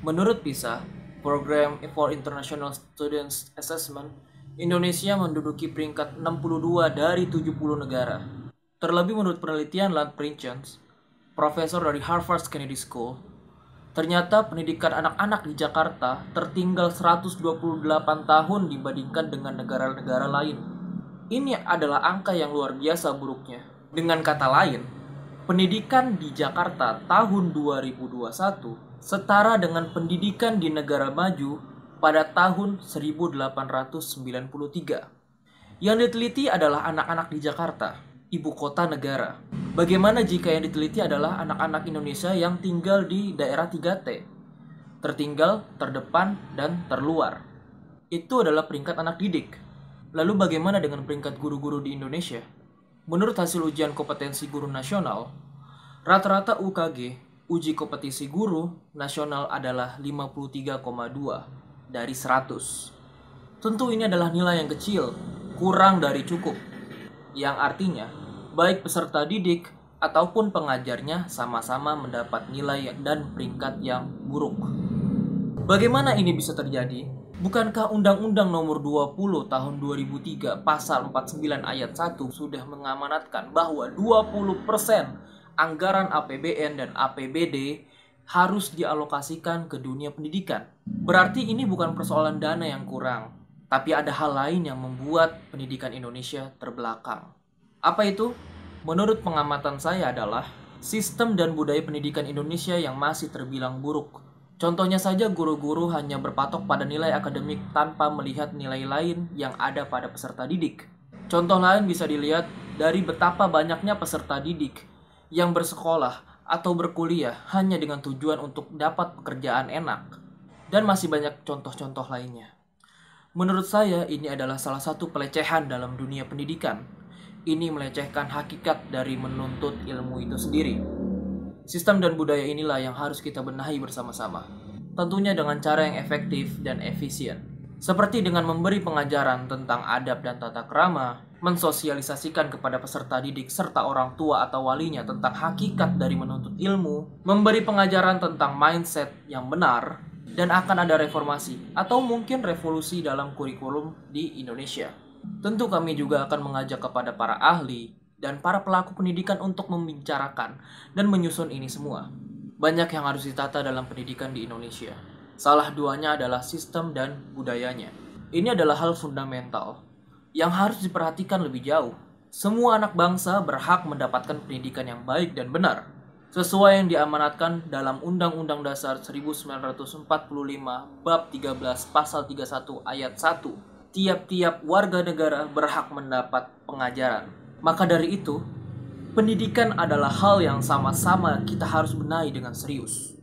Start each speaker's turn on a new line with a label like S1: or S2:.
S1: Menurut PISA, Program for International Students Assessment, Indonesia menduduki peringkat 62 dari 70 negara. Terlebih menurut penelitian Land Princhens, profesor dari Harvard Kennedy School, ternyata pendidikan anak-anak di Jakarta tertinggal 128 tahun dibandingkan dengan negara-negara lain. Ini adalah angka yang luar biasa buruknya. Dengan kata lain, pendidikan di Jakarta tahun 2021 setara dengan pendidikan di negara maju pada tahun 1893. Yang diteliti adalah anak-anak di Jakarta, ibu kota negara. Bagaimana jika yang diteliti adalah anak-anak Indonesia yang tinggal di daerah 3T? Tertinggal, terdepan, dan terluar. Itu adalah peringkat anak didik. Lalu bagaimana dengan peringkat guru-guru di Indonesia? Menurut hasil ujian kompetensi guru nasional, rata-rata UKG, uji kompetisi guru nasional adalah 53,2 dari 100. Tentu ini adalah nilai yang kecil, kurang dari cukup. Yang artinya, baik peserta didik ataupun pengajarnya sama-sama mendapat nilai dan peringkat yang buruk. Bagaimana ini bisa terjadi? Bukankah Undang-Undang Nomor 20 Tahun 2003 Pasal 49 Ayat 1 sudah mengamanatkan bahwa 20% anggaran APBN dan APBD harus dialokasikan ke dunia pendidikan? Berarti ini bukan persoalan dana yang kurang, tapi ada hal lain yang membuat pendidikan Indonesia terbelakang. Apa itu? Menurut pengamatan saya adalah sistem dan budaya pendidikan Indonesia yang masih terbilang buruk. Contohnya saja guru-guru hanya berpatok pada nilai akademik tanpa melihat nilai lain yang ada pada peserta didik. Contoh lain bisa dilihat dari betapa banyaknya peserta didik yang bersekolah atau berkuliah hanya dengan tujuan untuk dapat pekerjaan enak. Dan masih banyak contoh-contoh lainnya. Menurut saya ini adalah salah satu pelecehan dalam dunia pendidikan. Ini melecehkan hakikat dari menuntut ilmu itu sendiri. Sistem dan budaya inilah yang harus kita benahi bersama-sama. Tentunya dengan cara yang efektif dan efisien. Seperti dengan memberi pengajaran tentang adab dan tata krama, mensosialisasikan kepada peserta didik serta orang tua atau walinya tentang hakikat dari menuntut ilmu, memberi pengajaran tentang mindset yang benar, dan akan ada reformasi atau mungkin revolusi dalam kurikulum di Indonesia. Tentu kami juga akan mengajak kepada para ahli dan para pelaku pendidikan untuk membicarakan dan menyusun ini semua. Banyak yang harus ditata dalam pendidikan di Indonesia. Salah duanya adalah sistem dan budayanya. Ini adalah hal fundamental yang harus diperhatikan lebih jauh. Semua anak bangsa berhak mendapatkan pendidikan yang baik dan benar, sesuai yang diamanatkan dalam Undang-Undang Dasar 1945 Bab 13 Pasal 31 Ayat 1. Tiap-tiap warga negara berhak mendapat pengajaran. Maka dari itu, pendidikan adalah hal yang sama-sama kita harus benahi dengan serius.